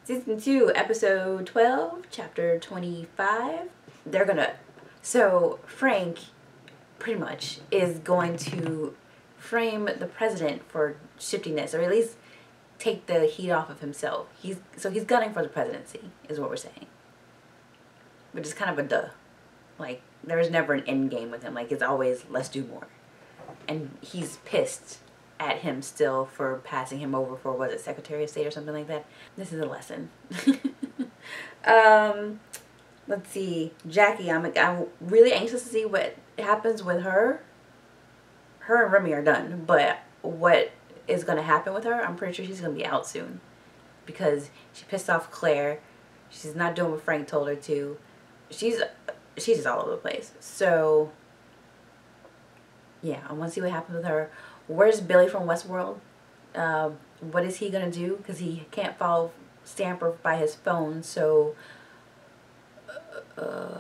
Season 2, Episode 12, Chapter 25. So Frank, pretty much, is going to frame the president for shifting this, or at least take the heat off of himself. He's gunning for the presidency, is what we're saying. Which is kind of a duh. Like, there is never an end game with him. Like, it's always, let's do more. And he's pissed at him still for passing him over for, was it Secretary of State or something like that? This is a lesson. Let's see. Jackie, I'm really anxious to see what happens with her. Her and Remy are done, but what is going to happen with her, I'm pretty sure she's going to be out soon. Because she pissed off Claire. She's not doing what Frank told her to. She's just all over the place. So, yeah, I want to see what happens with her. Where's Billy from Westworld? What is he going to do? Because he can't follow Stamper by his phone, so,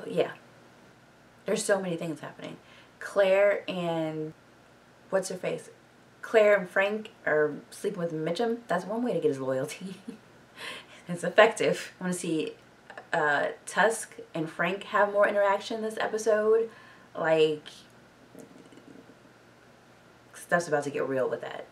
yeah. There's so many things happening. Claire and, what's her face? Claire and Frank are sleeping with Mitchum. That's one way to get his loyalty. It's effective. I want to see Tusk and Frank have more interaction this episode. Like, stuff's about to get real with that.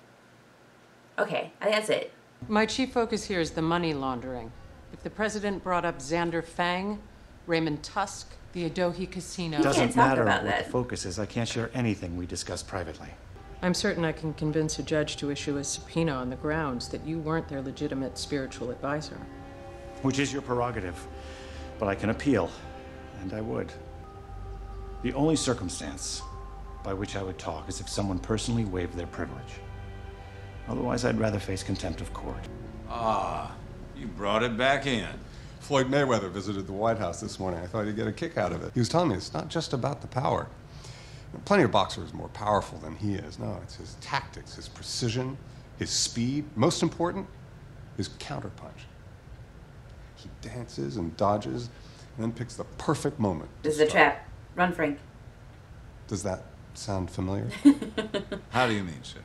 Okay, I think that's it. My chief focus here is the money laundering. If the president brought up Xander Fang, Raymond Tusk, the Adohi Casino... It doesn't matter what that. the focus is. I can't share anything we discuss privately. I'm certain I can convince a judge to issue a subpoena on the grounds that you weren't their legitimate spiritual advisor. Which is your prerogative. But I can appeal, and I would. The only circumstance by which I would talk is if someone personally waived their privilege. Otherwise, I'd rather face contempt of court. Ah, you brought it back in. Floyd Mayweather visited the White House this morning. I thought he'd get a kick out of it. He was telling me it's not just about the power. Plenty of boxers are more powerful than he is. No, it's his tactics, his precision, his speed. Most important, his counterpunch. He dances and dodges and then picks the perfect moment. This is a trap. Run, Frank. Does that sound familiar? How do you mean, sir?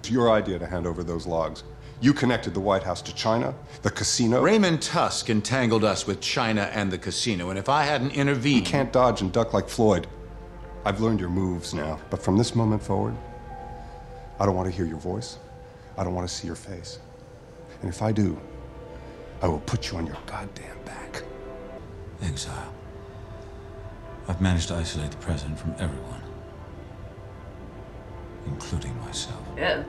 It's your idea to hand over those logs. You connected the White House to China, the casino. Raymond Tusk entangled us with China and the casino, and if I hadn't intervened... You can't dodge and duck like Floyd. I've learned your moves now, but from this moment forward, I don't want to hear your voice. I don't want to see your face. And if I do, I will put you on your goddamn back. Exile. I've managed to isolate the president from everyone, including myself. Yeah.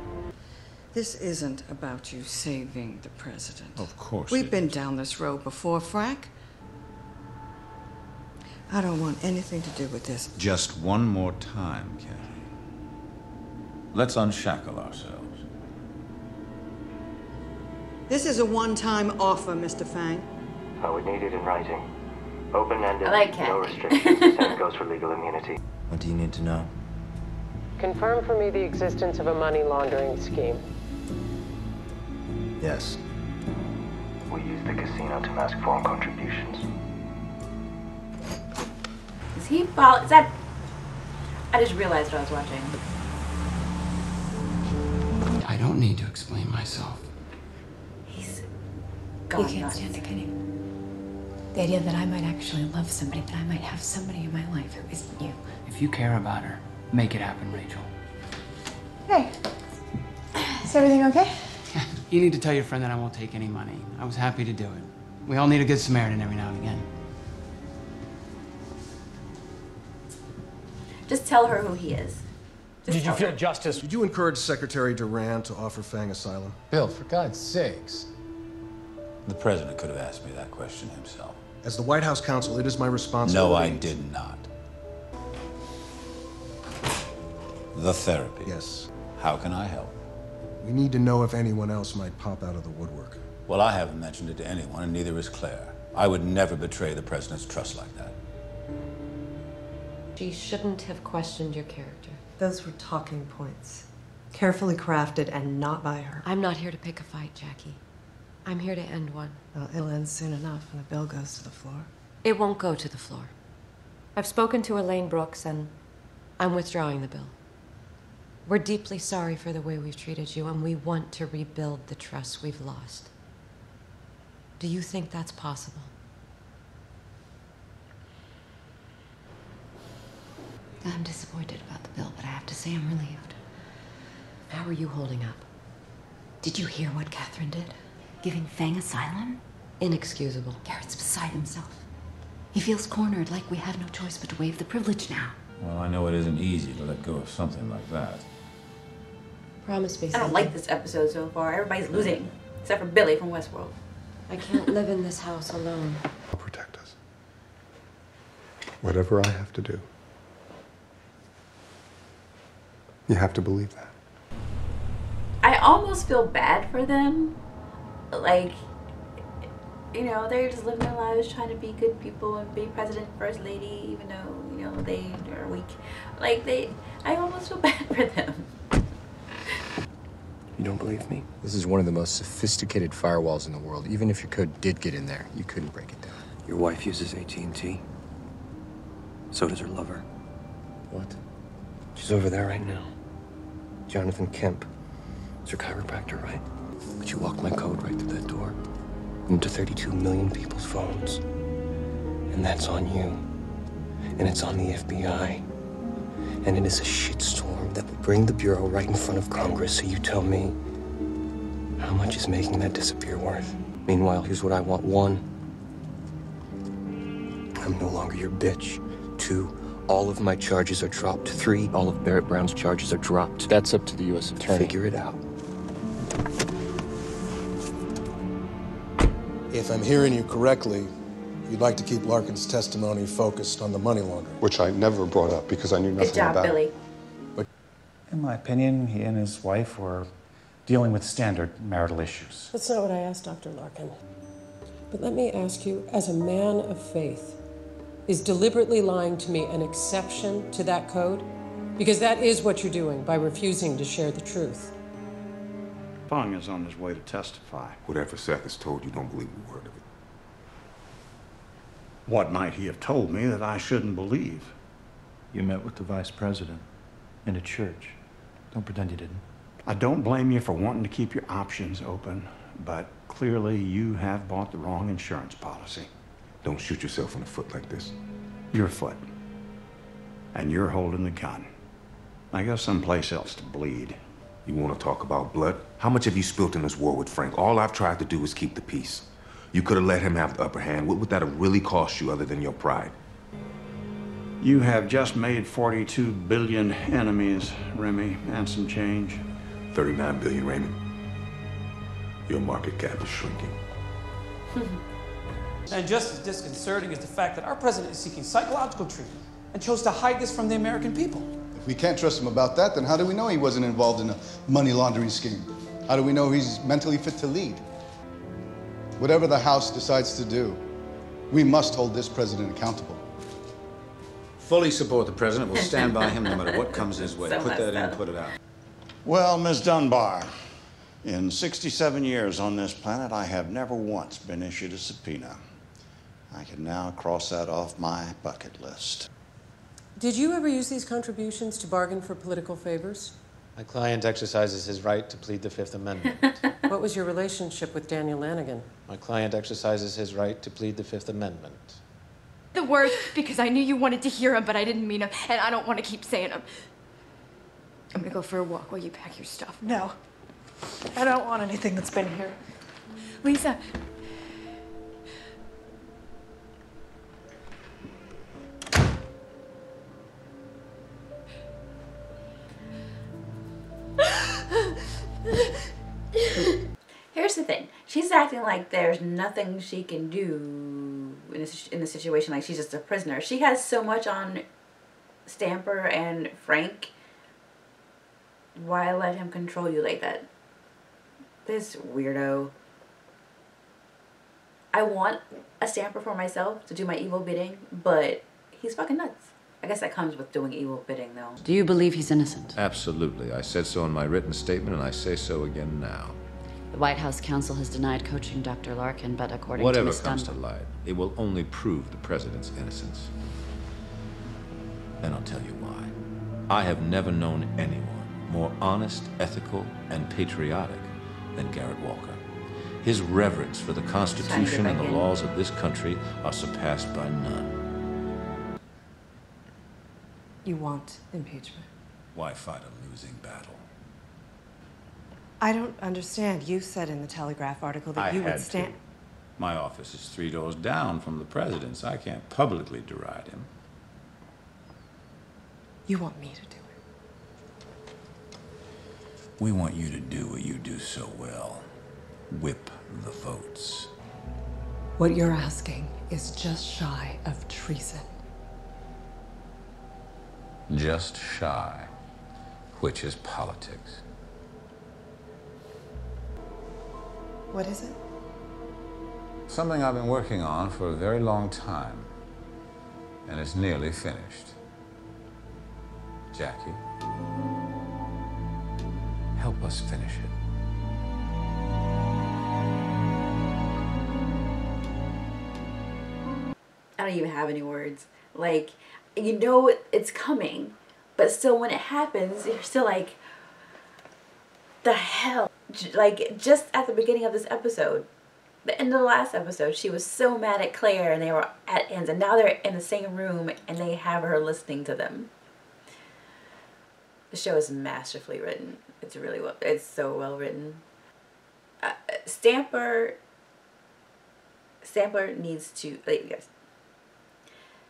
This isn't about you saving the president. Of course We've it been is. down this road before, Frank. I don't want anything to do with this. Just one more time, Kathy. Let's unshackle ourselves. This is a one-time offer, Mr. Fang. I would need it in writing. Open-ended, I like Kathy. no restrictions. Same goes for legal immunity. What do you need to know? Confirm for me the existence of a money laundering scheme. Yes. We use the casino to mask foreign contributions. Is he is that... I just realized what I was watching. I don't need to explain myself. He's You gone can't nuts. stand it, can you? The idea that I might actually love somebody, that I might have somebody in my life who isn't you. If you care about her, make it happen, Rachel. Hey, is everything okay? You need to tell your friend that I won't take any money. I was happy to do it. We all need a good Samaritan every now and again. Just tell her who he is. Did you feel justice? Did you encourage Secretary Duran to offer Fang asylum? Bill, for God's sakes. The president could have asked me that question himself. As the White House counsel, it is my responsibility. No, I did not. The therapy. Yes. How can I help? We need to know if anyone else might pop out of the woodwork. Well, I haven't mentioned it to anyone, and neither is Claire. I would never betray the president's trust like that. She shouldn't have questioned your character. Those were talking points. Carefully crafted and not by her. I'm not here to pick a fight, Jackie. I'm here to end one. Well, it'll end soon enough when the bill goes to the floor. It won't go to the floor. I've spoken to Elaine Brooks, and I'm withdrawing the bill. We're deeply sorry for the way we've treated you, and we want to rebuild the trust we've lost. Do you think that's possible? I'm disappointed about the bill, but I have to say I'm relieved. How are you holding up? Did you hear what Catherine did? Giving Fang asylum? Inexcusable. Garrett's beside himself. He feels cornered, like we have no choice but to waive the privilege now. Well, I know it isn't easy to let go of something like that. Promise me I something. don't like this episode so far. Everybody's losing, except for Billy from Westworld. I can't live in this house alone. I'll protect us. Whatever I have to do. You have to believe that. I almost feel bad for them. Like, you know, they're just living their lives trying to be good people and be president, first lady, even though, you know, they are weak. Like, I almost feel bad for them. You don't believe me? This is one of the most sophisticated firewalls in the world. Even if your code did get in there, you couldn't break it down. Your wife uses AT&T. So does her lover. What? She's over there right now. Jonathan Kemp. It's her chiropractor, right? But you walked my code right through that door. Into 32 million people's phones. And that's on you. And it's on the FBI. And it is a shitstorm that will bring the Bureau right in front of Congress. So you tell me, how much is making that disappear worth? Meanwhile, here's what I want. 1, I'm no longer your bitch. 2, all of my charges are dropped. 3, all of Barrett Brown's charges are dropped. That's up to the U.S. Attorney. Figure it out. If I'm hearing you correctly, you'd like to keep Larkin's testimony focused on the money laundering. Which I never brought up because I knew nothing Good job, about Billy. it. But In my opinion, he and his wife were dealing with standard marital issues. That's not what I asked, Dr. Larkin. But let me ask you, as a man of faith, is deliberately lying to me an exception to that code? Because that is what you're doing by refusing to share the truth. Fung is on his way to testify. Whatever Seth has told you, don't believe a word of it. What might he have told me that I shouldn't believe? You met with the vice president in a church. Don't pretend you didn't. I don't blame you for wanting to keep your options open, but clearly you have bought the wrong insurance policy. Don't shoot yourself in the foot like this. Your foot. And you're holding the gun. I go someplace else to bleed. You want to talk about blood? How much have you spilt in this war with Frank? All I've tried to do is keep the peace. You could have let him have the upper hand. What would that have really cost you other than your pride? You have just made 42 billion enemies, Remy, and some change. 39 billion, Raymond. Your market cap is shrinking. And just as disconcerting is the fact that our president is seeking psychological treatment and chose to hide this from the American people. If we can't trust him about that, then how do we know he wasn't involved in a money laundering scheme? How do we know he's mentally fit to lead? Whatever the House decides to do, we must hold this president accountable. Fully support the president. We'll stand by him no matter what comes his way. Put that in, put it out. Well, Ms. Dunbar, in 67 years on this planet, I have never once been issued a subpoena. I can now cross that off my bucket list. Did you ever use these contributions to bargain for political favors? My client exercises his right to plead the Fifth Amendment. What was your relationship with Daniel Lanigan? My client exercises his right to plead the Fifth Amendment. The words, because I knew you wanted to hear them, but I didn't mean them, and I don't want to keep saying them. I'm gonna go for a walk while you pack your stuff. No. I don't want anything that's been here. Lisa. Here's the thing. She's acting like there's nothing she can do in a situation, like she's just a prisoner. She has so much on Stamper and Frank. Why let him control you like that? This weirdo. I want a Stamper for myself to do my evil bidding, but he's fucking nuts. I guess that comes with doing evil bidding, though. Do you believe he's innocent? Absolutely. I said so in my written statement, and I say so again now. The White House counsel has denied coaching Dr. Larkin, but according Whatever to Ms. comes Dunbar... to light, it will only prove the president's innocence. And I'll tell you why. I have never known anyone more honest, ethical, and patriotic than Garrett Walker. His reverence for the Constitution and the laws of this country are surpassed by none. You want impeachment? Why fight a losing battle? I don't understand. You said in the Telegraph article that you would stand. My office is 3 doors down from the president's. I can't publicly deride him. You want me to do it? We want you to do what you do so well. Whip the votes. What you're asking is just shy of treason. Just shy, which is politics. What is it? Something I've been working on for a very long time, and it's nearly finished. Jackie, help us finish it. I don't even have any words. Like, you know it's coming, but still when it happens, you're still like, the hell? Like, just at the beginning of this episode, the end of the last episode, she was so mad at Claire and they were at ends, and now they're in the same room and they have her listening to them. The show is masterfully written. It's really well, it's so well written. Stamper needs to, like, yes.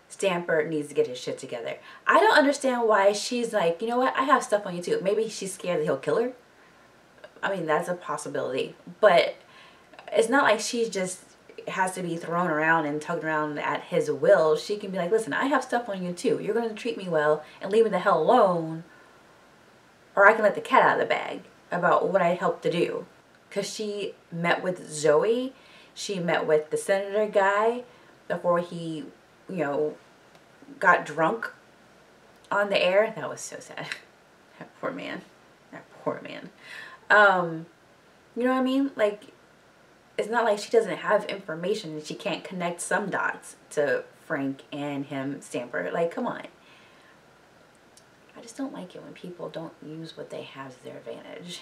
Stamper needs to get his shit together. I don't understand why she's like, you know what, I have stuff on you too. Maybe she's scared that he'll kill her. I mean, that's a possibility. But it's not like she just has to be thrown around and tugged around at his will. She can be like, listen, I have stuff on you too. You're going to treat me well and leave me the hell alone. Or I can let the cat out of the bag about what I helped to do. Because she met with Zoe. She met with the senator guy before he, you know, got drunk on the air. That was so sad. That poor man. That poor man. You know what I mean? Like, it's not like she doesn't have information and she can't connect some dots to Frank and him, Stamper. Like, come on. I just don't like it when people don't use what they have to their advantage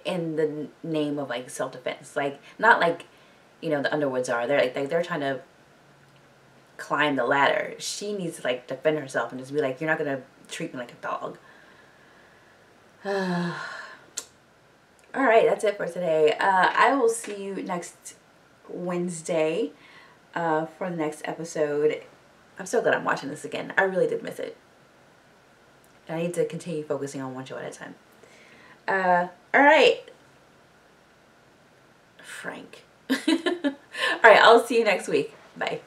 in the name of, like, self-defense. Like, not like, you know, the Underwoods are. They're like they're trying to climb the ladder. She needs to, like, defend herself and just be like, you're not gonna treat me like a dog. Alright, that's it for today. I will see you next Wednesday for the next episode. I'm so glad I'm watching this again. I really did miss it. And I need to continue focusing on one show at a time. Alright. Frank. Alright, I'll see you next week. Bye.